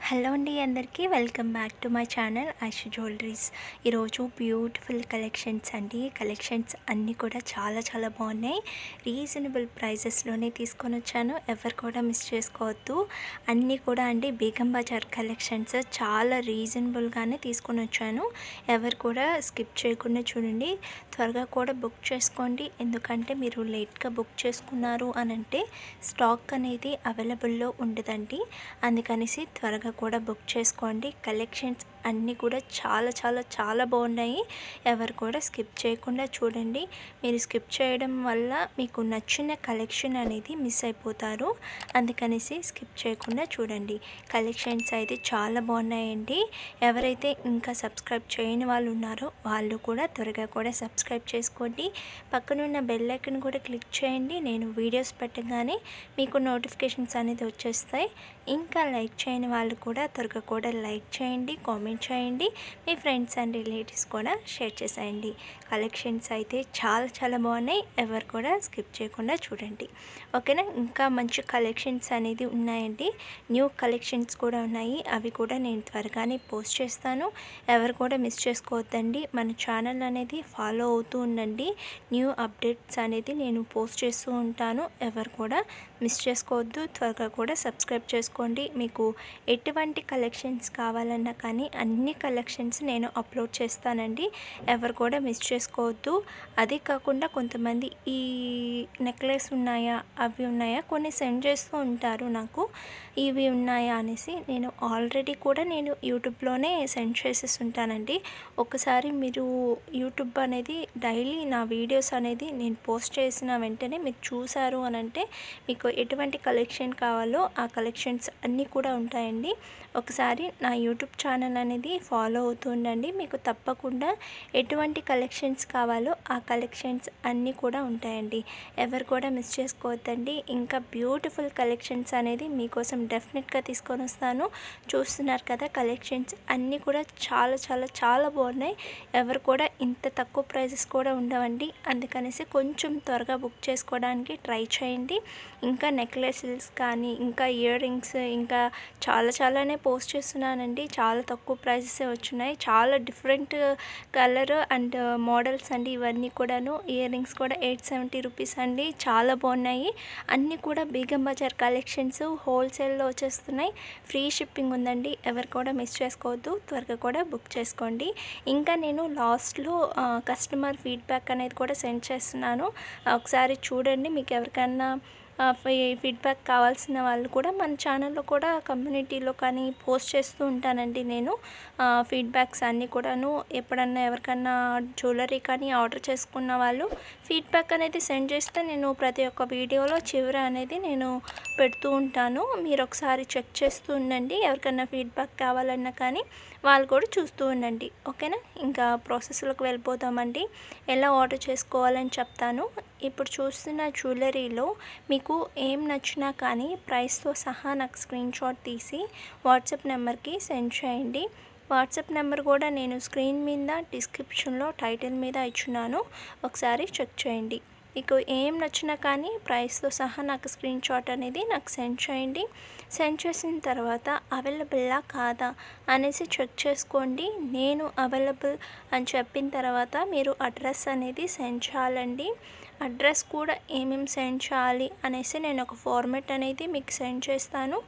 Hello అండి అందరికీ welcome back to my channel Aishu jewelleries. ఈరోజు బ్యూటిఫుల్ కలెక్షన్స్ అండి. కలెక్షన్స్ అన్నీ కూడా చాలా బాగున్నాయి. రీజనబుల్ ప్రైజెస్లోనే తీసుకొని వచ్చాను. ఎవరు కూడా మిస్ చేసుకోవద్దు. అన్నీ కూడా అండి బేగం బజార్ కలెక్షన్స్ చాలా రీజనబుల్గానే తీసుకొని వచ్చాను. ఎవరు కూడా స్కిప్ చేయకుండా చూడండి. త్వరగా కూడా బుక్ చేసుకోండి. ఎందుకంటే మీరు లేట్గా బుక్ చేసుకున్నారు అని అంటే స్టాక్ అనేది అవైలబుల్లో ఉండదండి. అందుకనేసి త్వరగా కూడా బుక్ చేసుకోండి. కలెక్షన్స్ అన్నీ కూడా చాలా బాగున్నాయి. ఎవరు కూడా స్కిప్ చేయకుండా చూడండి. మీరు స్కిప్ చేయడం వల్ల మీకు నచ్చిన కలెక్షన్ అనేది మిస్ అయిపోతారు. అందుకనేసి స్కిప్ చేయకుండా చూడండి. కలెక్షన్స్ అయితే చాలా బాగున్నాయండి. ఎవరైతే ఇంకా సబ్స్క్రైబ్ చేయని వాళ్ళు ఉన్నారో వాళ్ళు కూడా త్వరగా కూడా సబ్స్క్రైబ్ చేసుకోండి. పక్కనున్న బెల్ ఐకాన్ కూడా క్లిక్ చేయండి. నేను వీడియోస్ పెట్టగానే మీకు నోటిఫికేషన్స్ అనేది వచ్చేస్తాయి. ఇంకా లైక్ చేయని వాళ్ళు కూడా త్వరగా కూడా లైక్ చేయండి, కామెంట్ చేయండి. మీ ఫ్రెండ్స్ అండ్ రిలేటివ్స్ కూడా షేర్ చేసేయండి. కలెక్షన్స్ అయితే చాలా బాగున్నాయి. ఎవరు కూడా స్కిప్ చేయకుండా చూడండి. ఓకేనా. ఇంకా మంచి కలెక్షన్స్ అనేది ఉన్నాయండి. న్యూ కలెక్షన్స్ కూడా ఉన్నాయి. అవి కూడా నేను త్వరగానే పోస్ట్ చేస్తాను. ఎవరు కూడా మిస్ చేసుకోవద్దండి. మన ఛానల్ అనేది ఫాలో అవుతూ ఉండండి. న్యూ అప్డేట్స్ అనేది నేను పోస్ట్ చేస్తూ ఉంటాను. ఎవరు కూడా మిస్ చేసుకోవద్దు. త్వరగా కూడా సబ్స్క్రైబ్ చేసుకోండి. మీకు ఎటువంటి కలెక్షన్స్ కావాలన్నా కానీ అన్ని కలెక్షన్స్ నేను అప్లోడ్ చేస్తానండి. ఎవరు కూడా మిస్ చేసుకోవద్దు. అదే కాకుండా కొంతమంది ఈ నెక్లెస్ ఉన్నాయా, అవి ఉన్నాయా, కొన్ని సెండ్ చేస్తూ ఉంటారు నాకు, ఇవి ఉన్నాయా అనేసి. నేను ఆల్రెడీ కూడా నేను యూట్యూబ్లోనే సెండ్ చేసేసి ఉంటానండి. ఒకసారి మీరు యూట్యూబ్ అనేది డైలీ నా వీడియోస్ అనేది నేను పోస్ట్ చేసిన వెంటనే మీరు చూసారు అని అంటే మీకు ఎటువంటి కలెక్షన్ కావాలో ఆ కలెక్షన్స్ అన్నీ కూడా ఉంటాయండి. ఒకసారి నా యూట్యూబ్ ఛానల్ అనేది ఫాలో అవుతూ ఉండండి. మీకు తప్పకుండా ఎటువంటి కలెక్షన్స్ కావాలో ఆ కలెక్షన్స్ అన్నీ కూడా ఉంటాయండి. ఎవరు కూడా మిస్ చేసుకోవద్దండి. ఇంకా బ్యూటిఫుల్ కలెక్షన్స్ అనేది మీకోసం డెఫినెట్గా తీసుకొని వస్తాను. చూస్తున్నారు కదా, కలెక్షన్స్ అన్నీ కూడా చాలా బాగున్నాయి. ఎవరు కూడా ఇంత తక్కువ ప్రైజెస్ కూడా ఉండవండి. అందుకనేసి కొంచెం త్వరగా బుక్ చేసుకోవడానికి ట్రై చేయండి. ఇంకా నెక్లెసెస్ కానీ, ఇంకా ఇయర్ రింగ్స్, ఇంకా చాలానే పోస్ట్ చేస్తున్నానండి. చాలా తక్కువ ప్రైజెసే వచ్చున్నాయి. చాలా డిఫరెంట్ కలర్ అండ్ మోడల్స్ అండి ఇవన్నీ కూడాను. ఇయర్ రింగ్స్ కూడా 870 రూపీస్ అండి. చాలా బాగున్నాయి. అన్నీ కూడా బేగం బజార్ కలెక్షన్స్ హోల్సేల్లో వచ్చేస్తున్నాయి. ఫ్రీ షిప్పింగ్ ఉందండి. ఎవరు కూడా మిస్ చేసుకోవద్దు. త్వరగా కూడా బుక్ చేసుకోండి. ఇంకా నేను లాస్ట్లో కస్టమర్ ఫీడ్బ్యాక్ అనేది కూడా సెండ్ చేస్తున్నాను. ఒకసారి చూడండి. మీకు ఎవరికైనా ఫీడ్బ్యాక్ కావాల్సిన వాళ్ళు కూడా మన ఛానల్లో కూడా కమ్యూనిటీలో కానీ పోస్ట్ చేస్తూ ఉంటానండి నేను. ఫీడ్బ్యాక్స్ అన్నీ కూడాను ఎప్పుడన్నా ఎవరికన్నా జ్యువెలరీ కానీ ఆర్డర్ చేసుకున్న వాళ్ళు ఫీడ్బ్యాక్ అనేది సెండ్ చేస్తే నేను ప్రతి ఒక్క వీడియోలో చివర అనేది నేను పెడుతూ ఉంటాను. మీరు ఒకసారి చెక్ చేస్తూ ఉండండి. ఎవరికన్నా ఫీడ్బ్యాక్ కావాలన్నా కానీ వాళ్ళు కూడా చూస్తూ ఉండండి. ఓకేనా. ఇంకా ప్రాసెస్లోకి వెళ్ళిపోతామండి. ఎలా ఆర్డర్ చేసుకోవాలని చెప్తాను. ఇప్పుడు చూస్తున్న జ్యువెలరీలో మీకు ఏం నచ్చినా కానీ ప్రైస్తో సహా నాకు స్క్రీన్ షాట్ తీసి వాట్సాప్ నెంబర్కి సెండ్ చేయండి. వాట్సాప్ నెంబర్ కూడా నేను స్క్రీన్ మీద డిస్క్రిప్షన్లో టైటిల్ మీద ఇచ్చున్నాను. ఒకసారి చెక్ చేయండి. మీకు ఏం నచ్చినా కానీ ప్రైస్తో సహా నాకు స్క్రీన్ షాట్ అనేది నాకు సెండ్ చేయండి. సెండ్ చేసిన తర్వాత అవైలబుల్లా కాదా అనేసి చెక్ చేసుకోండి. నేను అవైలబుల్ అని చెప్పిన తర్వాత మీరు అడ్రస్ అనేది సెండ్ చేయాలండి. అడ్రస్ కూడా ఏమేమి సెండ్ చేయాలి అనేసి నేను ఒక ఫార్మాట్ అనేది మీకు సెండ్ చేస్తాను.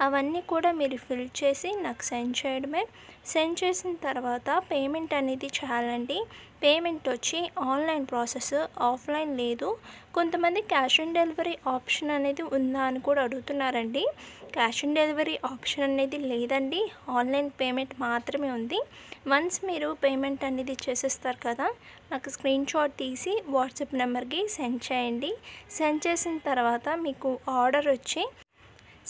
అవన్నీ కూడా మీరు ఫిల్ చేసి నాకు సెండ్ చేయడమే. సెండ్ చేసిన తర్వాత పేమెంట్ అనేది చేయాలండి. పేమెంట్ వచ్చి ఆన్లైన్ ప్రాసెస్, ఆఫ్లైన్ లేదు. కొంతమంది క్యాష్ ఆన్ డెలివరీ ఆప్షన్ అనేది ఉందా అని కూడా అడుగుతున్నారండి. క్యాష్ ఆన్ డెలివరీ ఆప్షన్ అనేది లేదండి. ఆన్లైన్ పేమెంట్ మాత్రమే ఉంది. వన్స్ మీరు పేమెంట్ అనేది చేసేస్తారు కదా, నాకు స్క్రీన్ షాట్ తీసి వాట్సాప్ నెంబర్కి సెండ్ చేయండి. సెండ్ చేసిన తర్వాత మీకు ఆర్డర్ వచ్చి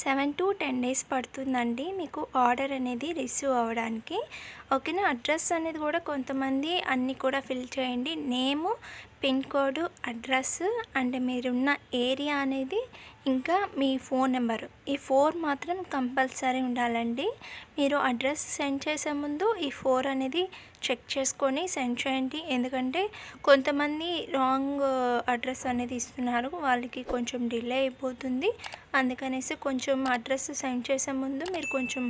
7 to 10 డేస్ పడుతుందండి మీకు ఆర్డర్ అనేది రిసీవ్ అవ్వడానికి. ఓకేనా. అడ్రస్ అనేది కూడా కొంతమంది అన్నీ కూడా ఫిల్ చేయండి. నేము, పిన్ కోడ్, అడ్రస్ అండ్ మీరున్న ఏరియా అనేది, ఇంకా మీ ఫోన్ నెంబరు, ఈ 4 మాత్రం కంపల్సరీ ఉండాలండి. మీరు అడ్రస్ సెండ్ చేసే ముందు ఈ 4 అనేది చెక్ చేసుకొని సెండ్ చేయండి. ఎందుకంటే కొంతమంది రాంగ్ అడ్రస్ అనేది ఇస్తున్నారు, వాళ్ళకి కొంచెం డిలే అయిపోతుంది. అందుకనేసి కొంచెం అడ్రస్ సెండ్ చేసే ముందు మీరు కొంచెం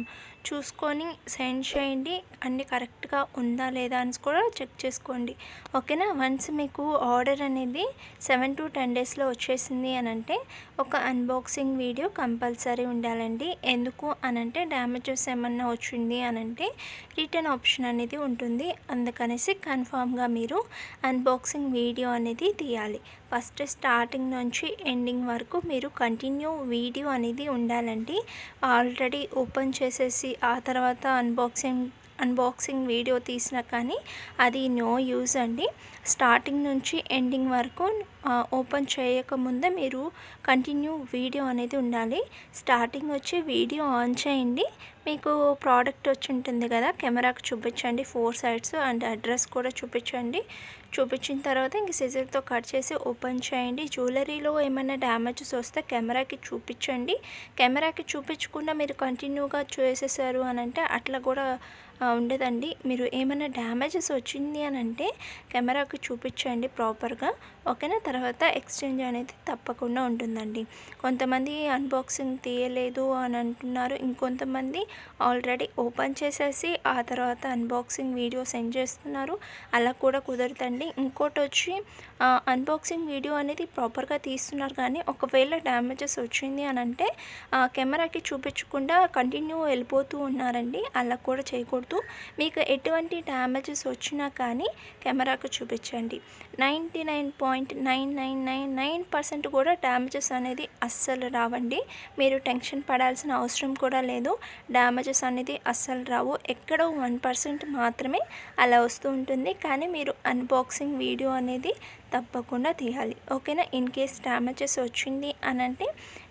చూసుకొని సెండ్ చేయండి. అన్నీ కరెక్ట్గా ఉందా లేదా అని కూడా చెక్ చేసుకోండి. ఓకేనా. వన్స్ మీకు ఆర్డర్ అనేది 7 to 10 డేస్లో వచ్చేసింది అని అంటే ఒక అన్బాక్సింగ్ వీడియో కంపల్సరీ ఉండాలండి. ఎందుకు అనంటే డ్యామేజెస్ ఏమన్నా వచ్చింది అనంటే రిటర్న్ ఆప్షన్ అనేది ఉంటుంది. అందుకనేసి కన్ఫామ్గా మీరు అన్బాక్సింగ్ వీడియో అనేది తీయాలి. ఫస్ట్ స్టార్టింగ్ నుంచి ఎండింగ్ వరకు మీరు కంటిన్యూ వీడియో అనేది ఉండాలండి. ఆల్రెడీ ఓపెన్ చేసేసి ఆ తర్వాత అన్బాక్సింగ్ వీడియో తీసినా కానీ అది నో యూజ్ అండి. స్టార్టింగ్ నుంచి ఎండింగ్ వరకు ఓపెన్ చేయకముందే మీరు కంటిన్యూ వీడియో అనేది ఉండాలి. స్టార్టింగ్ వచ్చి వీడియో ఆన్ చేయండి. మీకు ప్రోడక్ట్ వచ్చి ఉంటుంది కదా, కెమెరాకి చూపించండి 4 సైడ్స్ అండ్ అడ్రస్ కూడా చూపించండి. చూపించిన తర్వాత ఇంక సిజర్తో కట్ చేసి ఓపెన్ చేయండి. జ్యువెలరీలో ఏమైనా డ్యామేజెస్ వస్తే కెమెరాకి చూపించండి. కెమెరాకి చూపించకుండా మీరు కంటిన్యూగా చేసేసారు అని అంటే అట్లా కూడా ఉండదండి. మీరు ఏమైనా డ్యామేజెస్ వచ్చింది అని అంటే కెమెరాకి చూపించండి ప్రాపర్గా. ఓకేనా. తర్వాత ఎక్స్చేంజ్ అనేది తప్పకుండా ఉంటుందండి. కొంతమంది అన్బాక్సింగ్ తీయలేదు అని అంటున్నారు, ఇంకొంతమంది ఆల్రెడీ ఓపెన్ చేసేసి ఆ తర్వాత అన్బాక్సింగ్ వీడియో సెండ్ చేస్తున్నారు. అలా కూడా కుదరదండి. ఇంకోటి వచ్చి అన్బాక్సింగ్ వీడియో అనేది ప్రాపర్గా తీస్తున్నారు, కానీ ఒకవేళ డ్యామేజెస్ వచ్చింది అని అంటే కెమెరాకి చూపించకుండా కంటిన్యూ వెళ్ళిపోతూ ఉన్నారండి. అలా కూడా చేయకూడదు. మీకు ఎటువంటి డ్యామేజెస్ వచ్చినా కానీ కెమెరాకు చూపించండి. 99.9999% కూడా డ్యామేజెస్ అనేది అస్సలు రావండి. మీరు టెన్షన్ పడాల్సిన అవసరం కూడా లేదు. డ్యామేజెస్ అనేది అస్సలు రావు. ఎక్కడో 1% మాత్రమే అలా వస్తూ ఉంటుంది. కానీ మీరు అన్బాక్సింగ్ వీడియో అనేది తప్పకుండా తీయాలి. ఓకేనా. ఇన్ కేస్ డ్యామేజెస్ వచ్చింది అని అంటే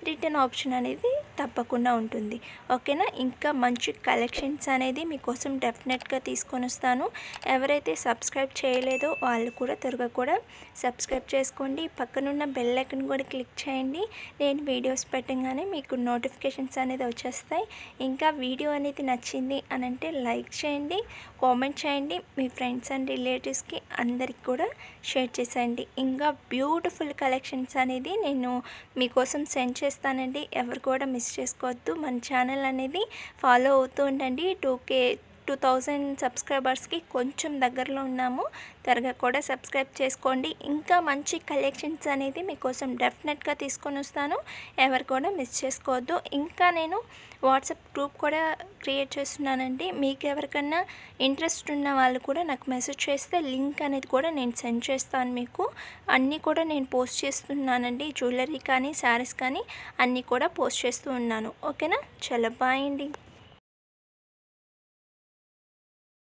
రిటర్న్ ఆప్షన్ అనేది తప్పకుండా ఉంటుంది. ఓకేనా. ఇంకా మంచి కలెక్షన్స్ అనేది మీకోసం డెఫినెట్గా తీసుకొని వస్తాను. ఎవరైతే సబ్స్క్రైబ్ చేయలేదో వాళ్ళు కూడా త్వరగా కూడా సబ్స్క్రైబ్ చేసుకోండి. పక్కనున్న బెల్ ఐకాన్ కూడా క్లిక్ చేయండి. నేను వీడియోస్ పెట్టగానే మీకు నోటిఫికేషన్స్ అనేది వచ్చేస్తాయి. ఇంకా వీడియో అనేది నచ్చింది అని అంటే లైక్ చేయండి, కామెంట్ చేయండి, మీ ఫ్రెండ్స్ అండ్ రిలేటివ్స్కి అందరికి కూడా షేర్ చేసేయండి. ఇంకా బ్యూటిఫుల్ కలెక్షన్స్ అనేది నేను మీకోసం సెండ్ చేస్తానండి. ఎవరు కూడా మిస్ చేసుకోవద్దు. మన ఛానల్ అనేది ఫాలో అవుతూ ఉండండి. 2000 సబ్స్క్రైబర్స్కి కొంచెం దగ్గరలో ఉన్నాము. త్వరగా కూడా సబ్స్క్రైబ్ చేసుకోండి. ఇంకా మంచి కలెక్షన్స్ అనేది మీకోసం డెఫినెట్గా తీసుకొని వస్తాను. ఎవరు కూడా మిస్ చేసుకోవద్దు. ఇంకా నేను వాట్సాప్ గ్రూప్ కూడా క్రియేట్ చేస్తున్నానండి. మీకు ఎవరికన్నా ఇంట్రెస్ట్ ఉన్న వాళ్ళు కూడా నాకు మెసేజ్ చేస్తే లింక్ అనేది కూడా నేను సెండ్ చేస్తాను మీకు. అన్నీ కూడా నేను పోస్ట్ చేస్తున్నానండి. జ్యువెలరీ కానీ శారీస్ కానీ అన్నీ కూడా పోస్ట్ చేస్తూ ఉన్నాను. ఓకేనా. చాలా బాయ్ అండి.